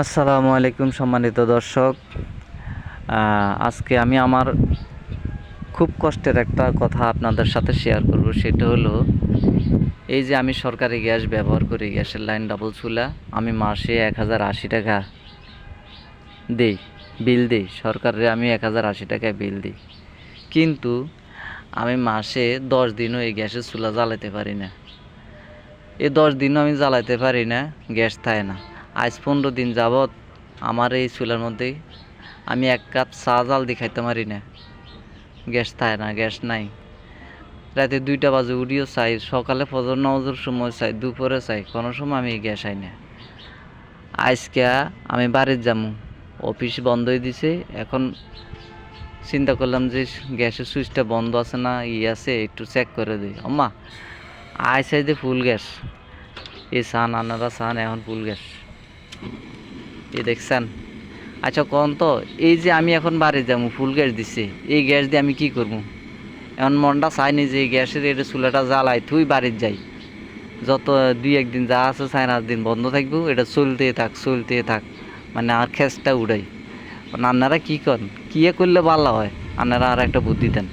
আসসালামু আলাইকুম সম্মানিত দর্শক। আজকে আমি আমার খুব কষ্টের একটা কথা আপনাদের সাথে শেয়ার করব। সেটা হলো এই যে আমি সরকারি গ্যাস ব্যবহার করি, গ্যাসের লাইন ডাবল চুলা। আমি মাসে 1080 টাকা দিই, বিল দিই সরকারে। আমি 1080 টাকা বিল দিই, কিন্তু আমি মাসে 10 দিনও এই গ্যাসের চুলা জ্বালাতে পারি না। এই 10 দিনও আমি জ্বালাতে পারি না, গ্যাস থাকে না। আজ 15 দিন যাবৎ আমার এই চুলার মধ্যে আমি এক কাপ চা জাল দিয়ে খাইতে পারি না, গ্যাস থাকে না, গ্যাস নাই। রাতে 2টা বাজে উঠিও চাই, সকালে ফজর নামাজের সময় চাই, দুপুরে চাই, কোনো সময় আমি গ্যাস আই না। আজকে আমি বাড়ির যাবো, অফিস বন্ধই দিছে। এখন চিন্তা করলাম যে গ্যাসের সুইচটা বন্ধ আছে না আছে একটু চেক করে দিই। আম্মা আইসাই যে ফুল গ্যাস, এই সান আনারা সান এখন ফুল গ্যাস, এই দেখছেন। আচ্ছা কোন তো, এই যে আমি এখন বাড়ি যাবো, ফুল গ্যাস দিছে, এই গ্যাস দিয়ে আমি কি করবো? এখন মনটা চাইনি যে এই গ্যাসের এটা চুলাটা জ্বালাই তুই বাড়ির যাই, যত 2-1 দিন যা আছে 4-8 দিন বন্ধ থাকবো, এটা চলতে থাক, মানে আর খেসটা উড়াই। আপনারা কি করেন, কি করলে ভালো হয়? আপনারা আর একটা বুদ্ধি দেন।